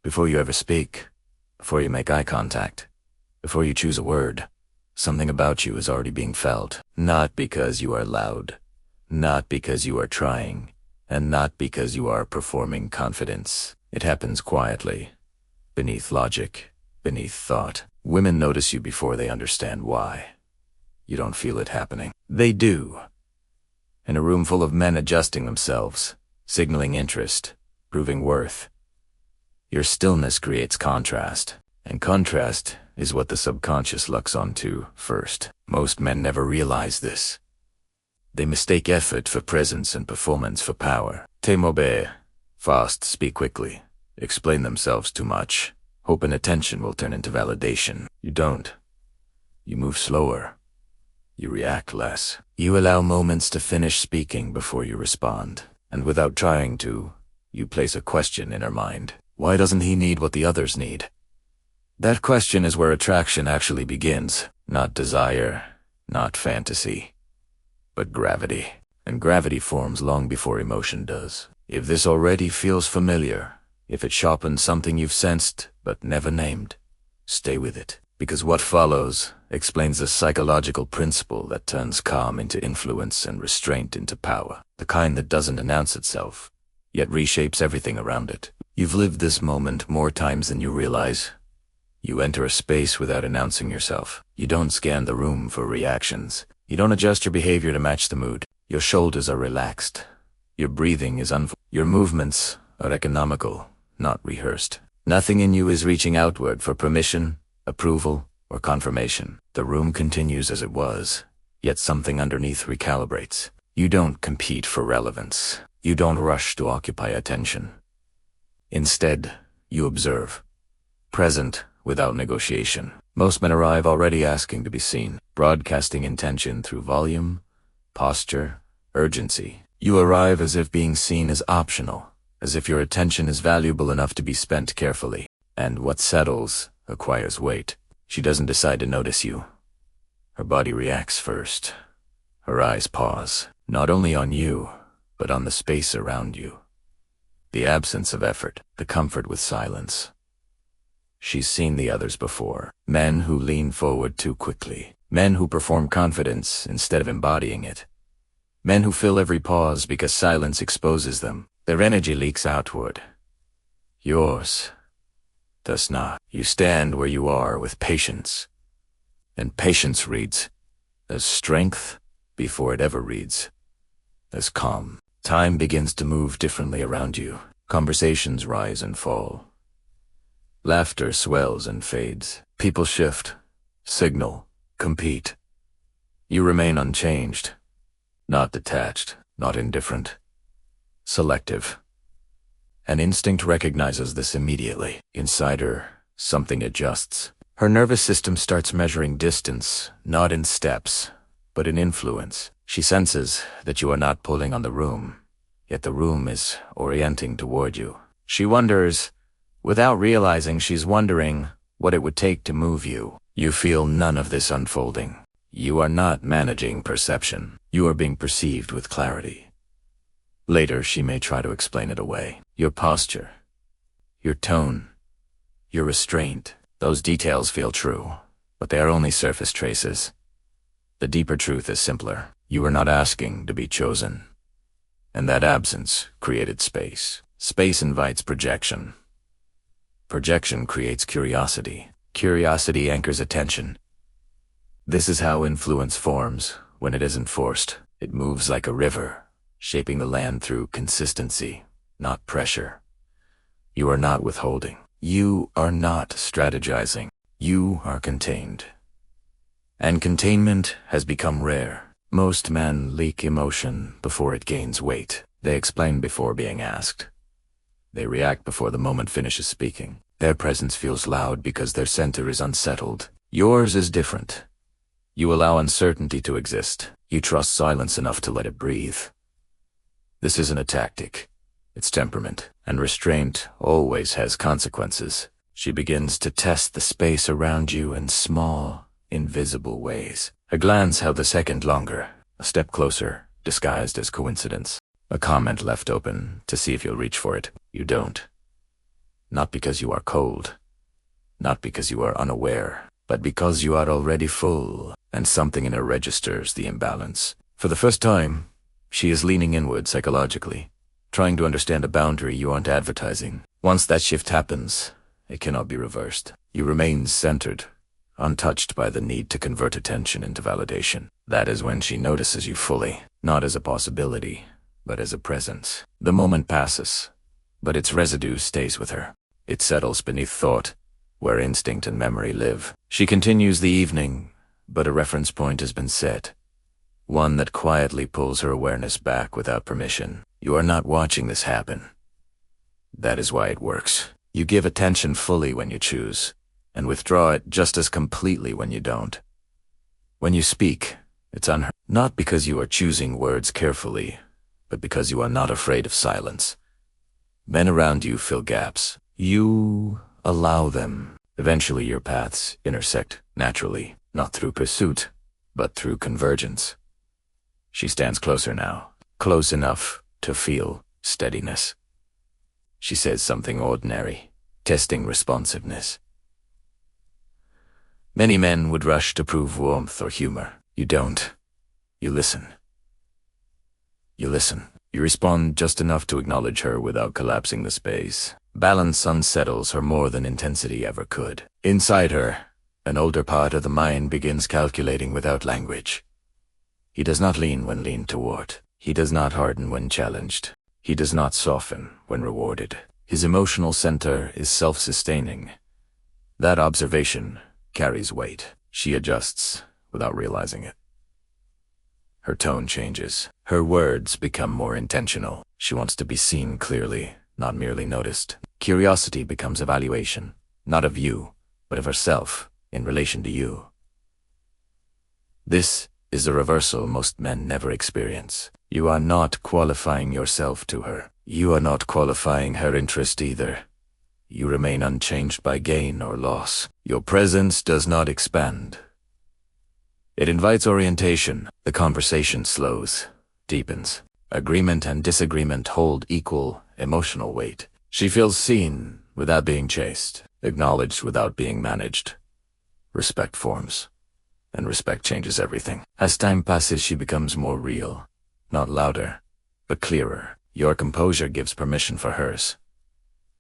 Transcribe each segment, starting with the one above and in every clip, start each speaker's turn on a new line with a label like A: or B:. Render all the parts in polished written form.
A: Before you ever speak, before you make eye contact, before you choose a word, something about you is already being felt. Not because you are loud, not because you are trying, and not because you are performing confidence. It happens quietly, beneath logic, beneath thought. Women notice you before they understand why. You don't feel it happening. They do. In a room full of men adjusting themselves, signaling interest, proving worth. Your stillness creates contrast, and contrast is what the subconscious locks onto first. Most men never realize this. They mistake effort for presence and performance for power. Te mobe, fast, speak quickly, explain themselves too much, hoping attention will turn into validation. You don't. You move slower. You react less. You allow moments to finish speaking before you respond. And without trying to, you place a question in her mind. Why doesn't he need what the others need? That question is where attraction actually begins. Not desire, not fantasy, but gravity. And gravity forms long before emotion does. If this already feels familiar, if it sharpens something you've sensed but never named, stay with it. Because what follows explains the psychological principle that turns calm into influence and restraint into power. The kind that doesn't announce itself, yet reshapes everything around it. You've lived this moment more times than you realize. You enter a space without announcing yourself. You don't scan the room for reactions. You don't adjust your behavior to match the mood. Your shoulders are relaxed. Your breathing is your movements are economical, not rehearsed. Nothing in you is reaching outward for permission, approval, or confirmation. The room continues as it was, yet something underneath recalibrates. You don't compete for relevance. You don't rush to occupy attention. Instead, you observe, present without negotiation. Most men arrive already asking to be seen, broadcasting intention through volume, posture, urgency. You arrive as if being seen is optional, as if your attention is valuable enough to be spent carefully. And what settles acquires weight. She doesn't decide to notice you. Her body reacts first. Her eyes pause, not only on you, but on the space around you. The absence of effort, the comfort with silence. She's seen the others before. Men who lean forward too quickly. Men who perform confidence instead of embodying it. Men who fill every pause because silence exposes them. Their energy leaks outward. Yours does not. You stand where you are with patience. And patience reads as strength before it ever reads as calm. Time begins to move differently around you. Conversations rise and fall. Laughter swells and fades. People shift, signal, compete. You remain unchanged, not detached, not indifferent, selective. An instinct recognizes this immediately. Inside her, something adjusts. Her nervous system starts measuring distance, not in steps, but in influence. She senses that you are not pulling on the room, yet the room is orienting toward you. She wonders, without realizing she's wondering, what it would take to move you. You feel none of this unfolding. You are not managing perception. You are being perceived with clarity. Later, she may try to explain it away. Your posture, your tone, your restraint, those details feel true, but they are only surface traces. The deeper truth is simpler. You were not asking to be chosen. And that absence created space. Space invites projection. Projection creates curiosity. Curiosity anchors attention. This is how influence forms when it isn't forced. It moves like a river, shaping the land through consistency, not pressure. You are not withholding. You are not strategizing. You are contained. And containment has become rare. Most men leak emotion before it gains weight. They explain before being asked. They react before the moment finishes speaking. Their presence feels loud because their center is unsettled. Yours is different. You allow uncertainty to exist. You trust silence enough to let it breathe. This isn't a tactic. It's temperament. And restraint always has consequences. She begins to test the space around you in small, invisible ways. A glance held a second longer. A step closer, disguised as coincidence. A comment left open to see if you'll reach for it. You don't. not because you are cold, not because you are unaware, but because you are already full, and something in her registers the imbalance. For the first time, she is leaning inward psychologically, trying to understand a boundary you aren't advertising. Once that shift happens, it cannot be reversed. You remain centered, untouched by the need to convert attention into validation. That is when she notices you fully, not as a possibility, but as a presence. The moment passes, but its residue stays with her. It settles beneath thought, where instinct and memory live. She continues the evening, but a reference point has been set, one that quietly pulls her awareness back without permission. You are not watching this happen. That is why it works. You give attention fully when you choose, and withdraw it just as completely when you don't. When you speak, it's unheard, not because you are choosing words carefully, but because you are not afraid of silence. Men around you fill gaps. You allow them. Eventually your paths intersect naturally, not through pursuit, but through convergence. She stands closer now, close enough to feel steadiness. She says something ordinary, testing responsiveness. Many men would rush to prove warmth or humor. You don't. You listen. You listen. You respond just enough to acknowledge her without collapsing the space. Balance unsettles her more than intensity ever could. Inside her, an older part of the mind begins calculating without language. He does not lean when leaned toward. He does not harden when challenged. He does not soften when rewarded. His emotional center is self-sustaining. That observation carries weight. She adjusts without realizing it. Her tone changes. Her words become more intentional. She wants to be seen clearly, not merely noticed. Curiosity becomes evaluation, not of you, but of herself in relation to you. This is the reversal most men never experience. You are not qualifying yourself to her. You are not qualifying her interest either. You remain unchanged by gain or loss. Your presence does not expand. It invites orientation. The conversation slows, deepens. Agreement and disagreement hold equal emotional weight. She feels seen without being chased, acknowledged without being managed. Respect forms, and respect changes everything. As time passes, she becomes more real, not louder, but clearer. Your composure gives permission for hers.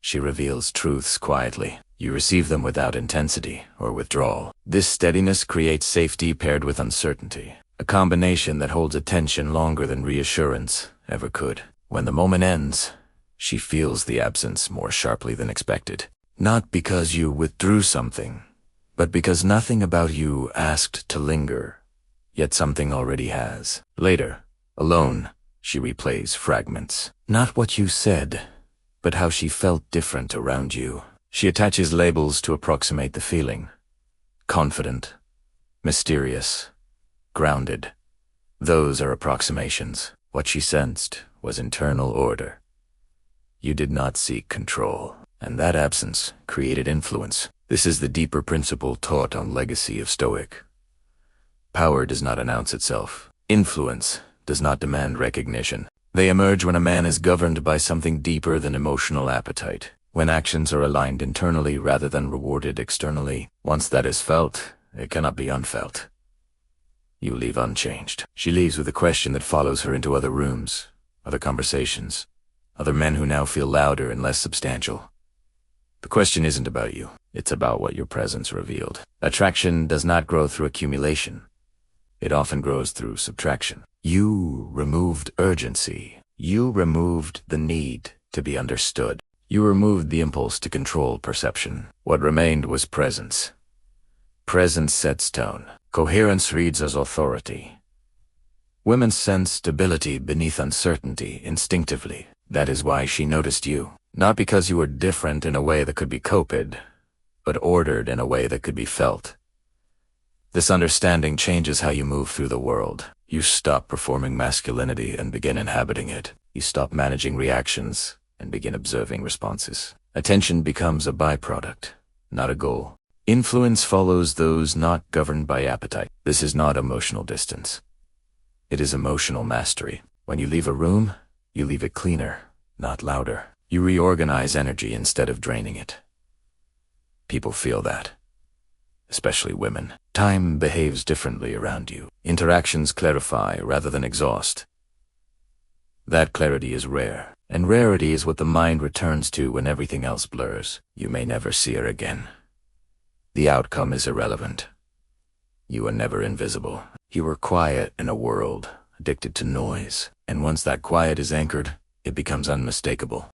A: She reveals truths quietly. You receive them without intensity or withdrawal. This steadiness creates safety paired with uncertainty, a combination that holds attention longer than reassurance ever could. When the moment ends, she feels the absence more sharply than expected. Not because you withdrew something, but because nothing about you asked to linger, yet something already has. Later, alone, she replays fragments. Not what you said, but how she felt different around you. She attaches labels to approximate the feeling. Confident, mysterious, grounded. Those are approximations. What she sensed was internal order. You did not seek control, and that absence created influence. This is the deeper principle taught on Legacy of Stoic. Power does not announce itself. Influence does not demand recognition. They emerge when a man is governed by something deeper than emotional appetite, when actions are aligned internally rather than rewarded externally. Once that is felt, it cannot be unfelt. You leave unchanged. She leaves with a question that follows her into other rooms, other conversations, other men who now feel louder and less substantial. The question isn't about you. It's about what your presence revealed. Attraction does not grow through accumulation. It often grows through subtraction. You removed urgency. You removed the need to be understood. You removed the impulse to control perception. What remained was presence. Presence sets tone. Coherence reads as authority. Women sense stability beneath uncertainty instinctively. That is why she noticed you. Not because you were different in a way that could be copied, but ordered in a way that could be felt. This understanding changes how you move through the world. You stop performing masculinity and begin inhabiting it. You stop managing reactions and begin observing responses. Attention becomes a byproduct, not a goal. Influence follows those not governed by appetite. This is not emotional distance. It is emotional mastery. When you leave a room, you leave it cleaner, not louder. You reorganize energy instead of draining it. People feel that, especially women. Time behaves differently around you. Interactions clarify rather than exhaust. That clarity is rare, and rarity is what the mind returns to when everything else blurs. You may never see her again. The outcome is irrelevant. You are never invisible. You are quiet in a world addicted to noise, and once that quiet is anchored, it becomes unmistakable.